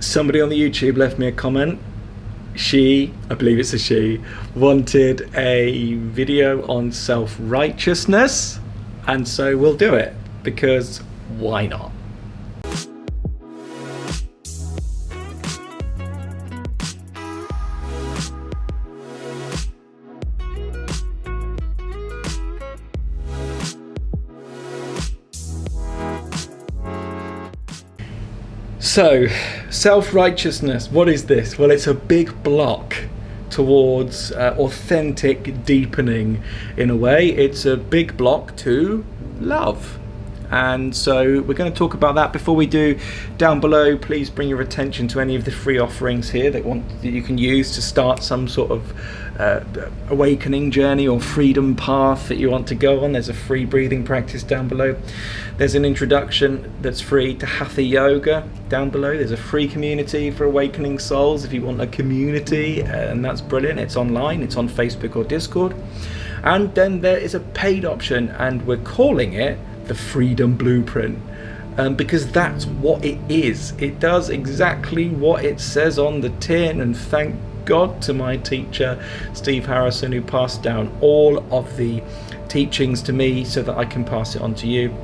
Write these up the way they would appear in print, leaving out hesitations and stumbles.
Somebody on the YouTube left me a comment. I believe it's a she, wanted a video on self-righteousness, and so we'll do it, because why not? So, self-righteousness, what is this? Well, it's a big block towards authentic deepening in a way. It's a big block to love. And so we're going to talk about that. Before we do, down below, please bring your attention to any of the free offerings here that you can use to start some sort of awakening journey or freedom path that you want to go on. There's a free breathing practice down below. There's an introduction that's free to Hatha Yoga down below. There's a free community for awakening souls if you want a community, and that's brilliant. It's online, it's on Facebook or Discord. And then there is a paid option, and we're calling it the Freedom Blueprint, because that's what it is. It does exactly what it says on the tin, and thank God to my teacher Steve Harrison, who passed down all of the teachings to me so that I can pass it on to you.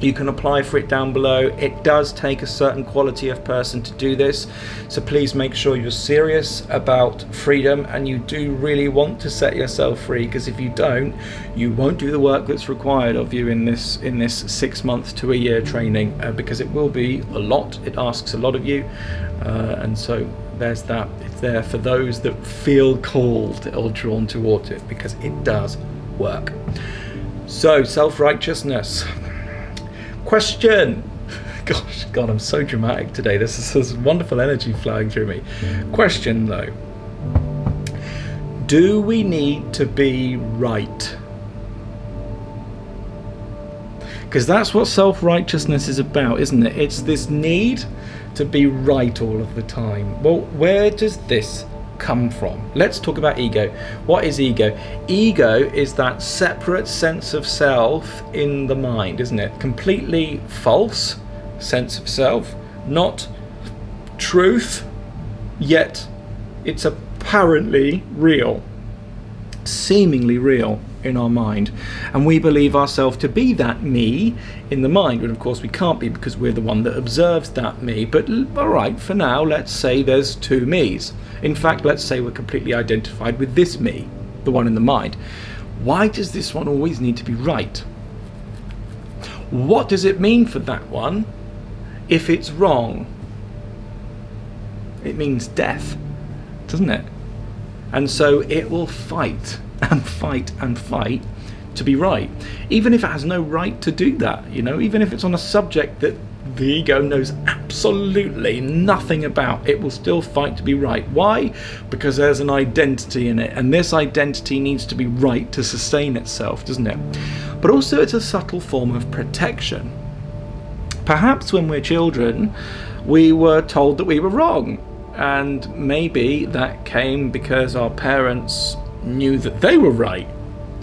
You can apply for it down below. It does take a certain quality of person to do this, so please make sure you're serious about freedom and you do really want to set yourself free, because if you don't, you won't do the work that's required of you in this 6 month to a year training, because it will be a lot. It asks a lot of you, and so there's that. It's there for those that feel called or drawn towards it, because it does work. So, self-righteousness. Question. Gosh, God, I'm so dramatic today. This is wonderful energy flowing through me. Question though. Do we need to be right? Because that's what self-righteousness is about, isn't it? It's this need to be right all of the time. Well, where does this come from? Let's talk about ego. What is ego? Ego is that separate sense of self in the mind, isn't it? Completely false sense of self, not truth, yet it's apparently real, seemingly real in our mind, and we believe ourselves to be that me in the mind, but of course we can't be, because we're the one that observes that me. But all right, for now, let's say there's two me's. In fact, let's say we're completely identified with this me, the one in the mind. Why does this one always need to be right? What does it mean for that one if it's wrong? It means death, doesn't it? And so it will fight and fight and fight to be right, even if it has no right to do that, even if it's on a subject that the ego knows absolutely nothing about. It will still fight to be right. Why? Because there's an identity in it, and this identity needs to be right to sustain itself, doesn't it? But also it's a subtle form of protection. Perhaps when we're children we were told that we were wrong, and maybe that came because our parents knew that they were right,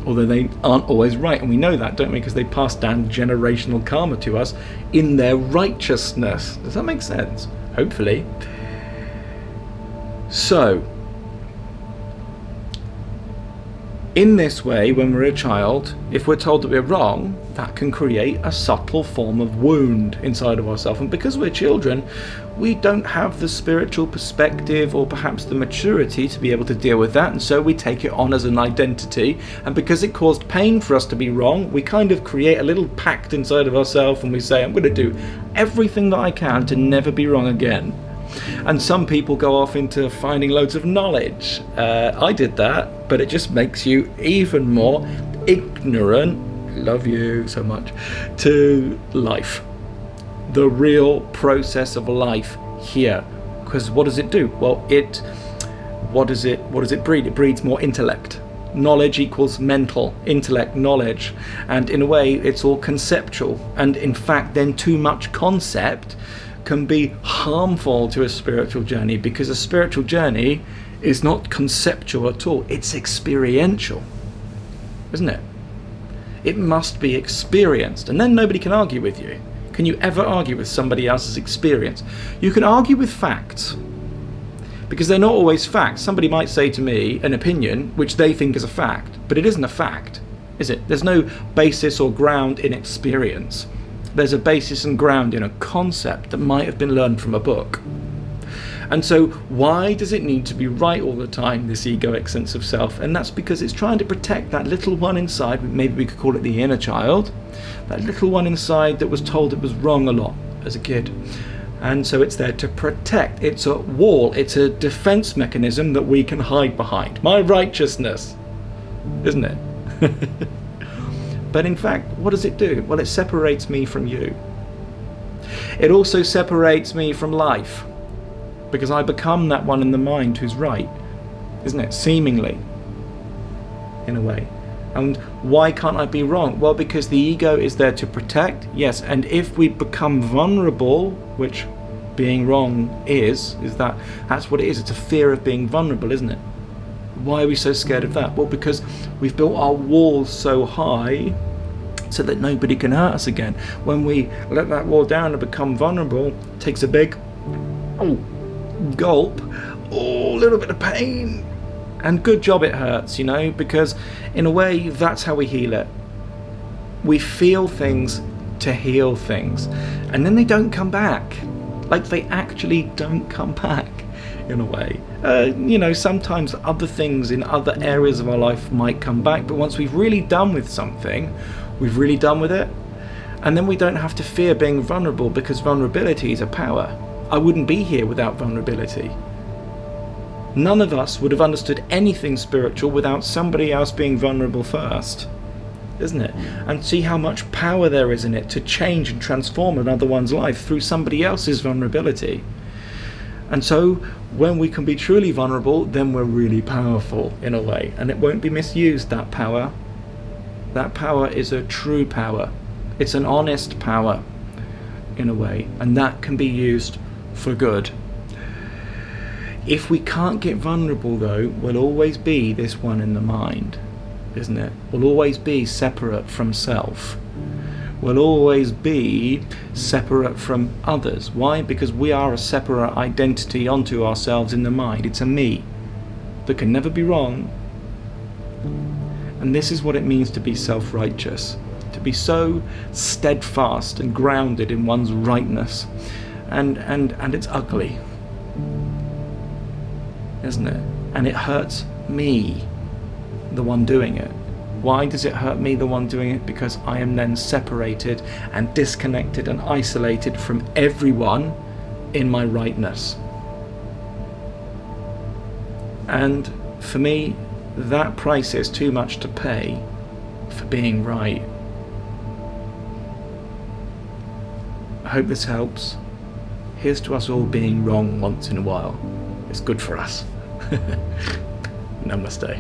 although they aren't always right, and we know that, don't we? Because they pass down generational karma to us in their righteousness. Does that make sense? Hopefully. So, in this way, when we're a child, if we're told that we're wrong, that can create a subtle form of wound inside of ourselves. And because we're children, we don't have the spiritual perspective or perhaps the maturity to be able to deal with that, and so we take it on as an identity. And because it caused pain for us to be wrong, we kind of create a little pact inside of ourselves, and we say, I'm going to do everything that I can to never be wrong again. And some people go off into finding loads of knowledge. I did that, but it just makes you even more ignorant, love you so much, to life, the real process of life here. Because what does it do? Well, what does it breed? It breeds more intellect. Knowledge equals mental, intellect, knowledge, and in a way it's all conceptual. And in fact, then too much concept can be harmful to a spiritual journey, because a spiritual journey is not conceptual at all, it's experiential, isn't it? It must be experienced, and then nobody can argue with you. Can you ever argue with somebody else's experience? You can argue with facts, because they're not always facts. Somebody might say to me an opinion which they think is a fact, but it isn't a fact, is it? There's no basis or ground in experience. There's a basis and ground in a concept that might have been learned from a book. And so why does it need to be right all the time, this egoic sense of self? And that's because it's trying to protect that little one inside, maybe we could call it the inner child, that little one inside that was told it was wrong a lot as a kid. And so it's there to protect. It's a wall, it's a defense mechanism that we can hide behind. My righteousness, isn't it? But in fact, what does it do? Well, it separates me from you. It also separates me from life, because I become that one in the mind who's right, isn't it? Seemingly, in a way. And why can't I be wrong? Well, because the ego is there to protect, yes, and if we become vulnerable, which being wrong that's what it is. It's a fear of being vulnerable, isn't it? Why are we so scared of that? Well, because we've built our walls so high so that nobody can hurt us again. When we let that wall down and become vulnerable, it takes a big gulp, a little bit of pain, and good job it hurts, because in a way that's how we heal it. We feel things to heal things, and then they don't come back. Like, they actually don't come back, in a way. Sometimes other things in other areas of our life might come back, but once we've really done with something, we've really done with it, and then we don't have to fear being vulnerable, because vulnerability is a power. I wouldn't be here without vulnerability. None of us would have understood anything spiritual without somebody else being vulnerable first, isn't it? And see how much power there is in it to change and transform another one's life through somebody else's vulnerability. And so when we can be truly vulnerable, then we're really powerful, in a way, and it won't be misused, that power. That power is a true power. It's an honest power, in a way, and that can be used for good. If we can't get vulnerable, though, we'll always be this one in the mind, isn't it? We'll always be separate from self. We'll always be separate from others. Why? Because we are a separate identity onto ourselves in the mind. It's a me that can never be wrong. And this is what it means to be self-righteous, to be so steadfast and grounded in one's rightness. And it's ugly, isn't it? And it hurts me, the one doing it. Why does it hurt me, the one doing it? Because I am then separated and disconnected and isolated from everyone in my rightness. And for me, that price is too much to pay for being right. I hope this helps. Here's to us all being wrong once in a while. It's good for us. Namaste.